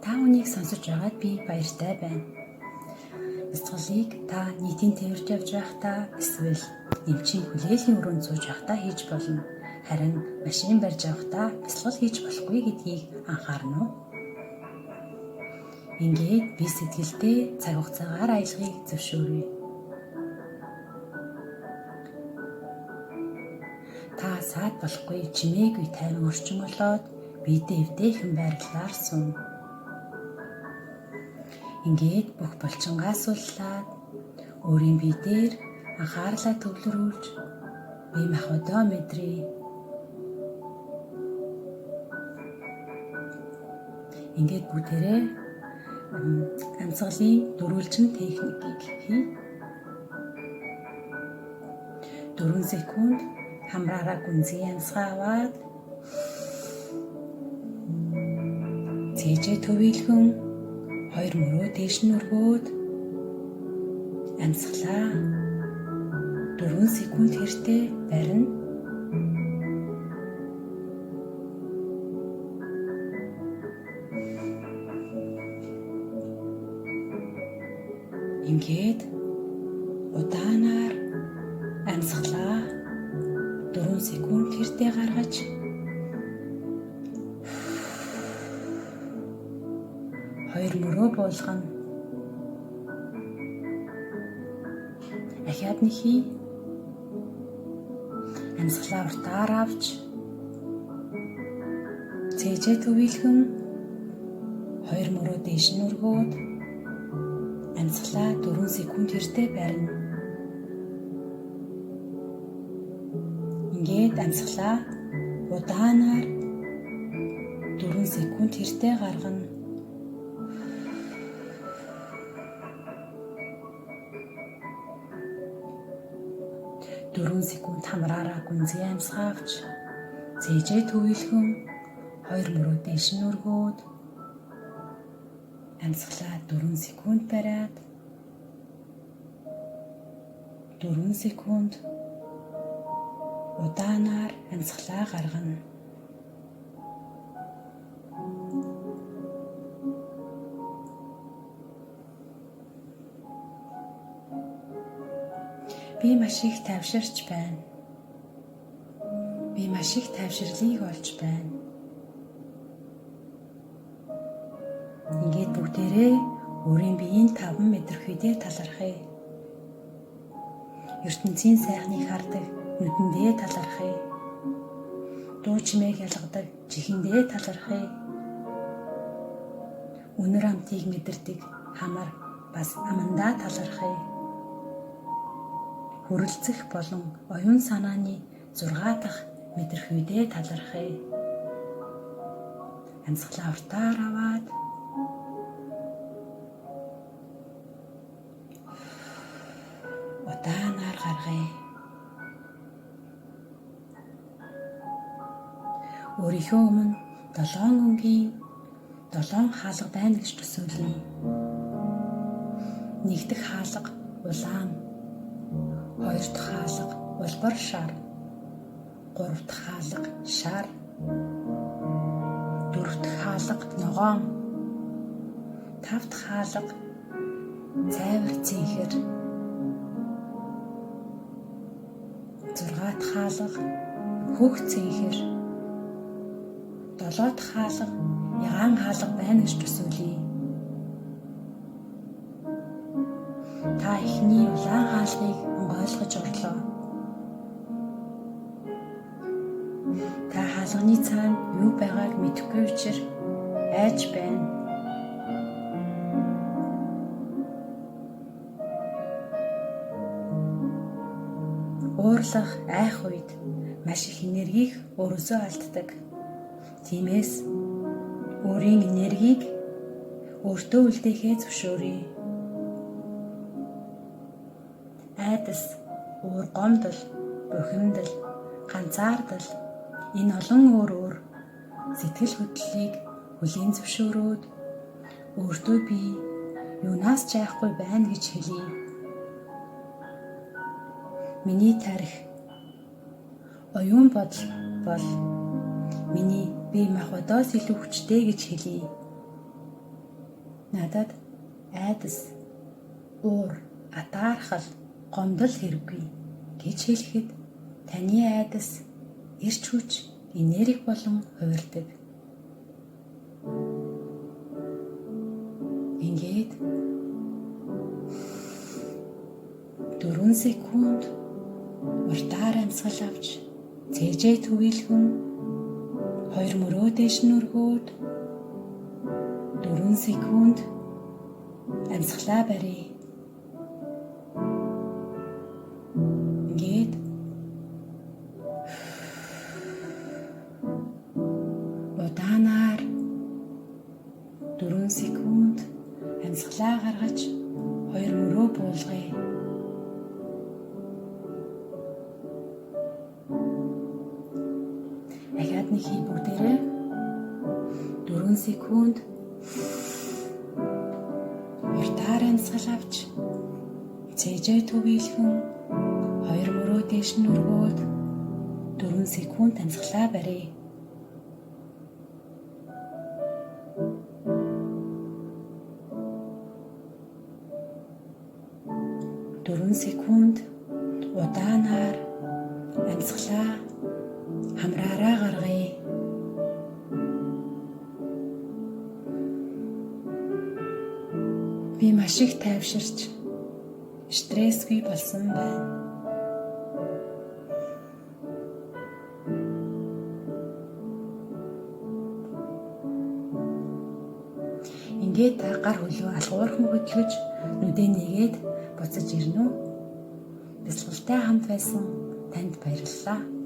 Та хүнийг сонсож байгаад би баяртай байна. Бяцлалыг та нийтийн тээвэрт явж байхдаа эсвэл эмчийн хүлээлийн өрөөнд сууж байхдаа хийж болно. Харин машин барьж явахдаа бяцлал хийж болохгүй гэдгийг анхаарна уу? Ингээд би сэтгэлдээ цаг хугацаагаар аялахыг зөвшөөрье. Та саад болохгүй чимээгүй тайван орчин болоод биедээ эвдээхэн байрлалаар сум. Ингээд бүх булчингаа сууллаад өөрийн бие дээр анхаарлаа төвлөрүүлж бие махбодоо мэдрээ. Ингээд бүгдээрээ амьсгалын дөрвөлжин техникийг хий. 4 секунд хамраараа гүнзгий амьсгаа аваад цээжээ төвөөлгөн 2 мөрөө дээш нь өргөөд амьсгалаа 4 секунд хэртээ барина. Ингээд удаанаар амьсгалаа 4 секунд хэртээ гаргаж хоёр мөрөө буулгана. Ахиад нь хий. Амьсгалаа уртаар авч цээжээ төвөөлгөн 2 мөрөө дээш нь өргөөд амьсгалаа 4 секунд хэртээ барина. Ингээд амьсгалаа удаанаар 4 секунд хэртээ гаргана. Секунд хамраараа гүнзгий амьсгаа авч цээжээ төвөөлгөн 2 мөрөө дээш нь өргөөд амьсгалаа 4 секунд бариад 4 секунд удаанаар амьсгалаа гаргана. Би маш их тайвширч байна. Би маш их тайвширлыг олж байна. Ингээд бүгдээрээ өөрийн биеийн 5 мэдрэхүйдээ талархъя. ертөнцийн сайхныг хардаг нүдэндээ талархъя. Дуу чимээг ялгадаг чихэндээ талархъя. Үнэр амтыг мэдэрдэг хамар бас амандаа талархъя. Хүрэлцэх болон оюун санааны 6 дахь мэдрэхүйдээ талархъя. Амьсгалаа уртаар аваад удаанаар гаргая. Өөрийнхөө өмнө 7 өнгийн 7 хаалга байна гэж төсөөлье. Нэг дахь хаалга улаан, 2 дахь хаалга улбар шар, 3 дахь хаалга шар, 4 дахь хаалга ногоон, 5 дахь хаалга цайвар цэнхэр, 6 дахь хаалга хөх цэнхэр, 7 дахь хаалга ягаан хаалга байна гэж төсөөлье. Та эхний улаан хаалгыг ойлгож орлоо. Та хаалганы цаана юу байгааг мэдэхгүй учраас айж байна. Уурлах, айх үед маш их энергийг өөрөөсөө алддаг. Тиймээс өөрийн энергийг өөртөө үлдээхээ зөвшөөрье. Айдас, уур гомдол, бухимдал, ганцаардал энэ олон өөр сэтгэл хөдлөлийг хүлээн зөвшөөрөөд өөртөө би юунаас ч айхгүй байна гэж хэлье. Миний тарих оюун бодол бол миний бие махбодоос илүү хүчтэй гэж хэлье. Надад айдас, уур, атаархал, гомдол хэрэггүй гэж хэлэхэд таны айдас эрч хүч, энерги болон хувирдаг. Ингээд 4 секунд уртаар амьсгал авч цээжээ түвийлхэн 2 мөрөө дэш нь өргөөд 4 секунд амьсгалаа барья. Ингээд удаанаар 4 секунд амьсгалаа гаргаж 2 мөрөө буулгая. Дахиад нэг хий бүгдээрээ 4 секунд уртаар амьсгал авч цээжээ түвийлхэн 2 мөрөө дэш нь өргөөд 4 секунд амьсгалаа барья. 4 секунд удаанаар амьсгалаа хамраараа гаргая. Би маш их тайвширч стрессгүй болсон байна. Ингээд та гар хөлөө алгуурхан хөдлөж нүдээ нэгээд буцаж ирнэ үү? Бясалгалтай хамт байсан танд баярлалаа.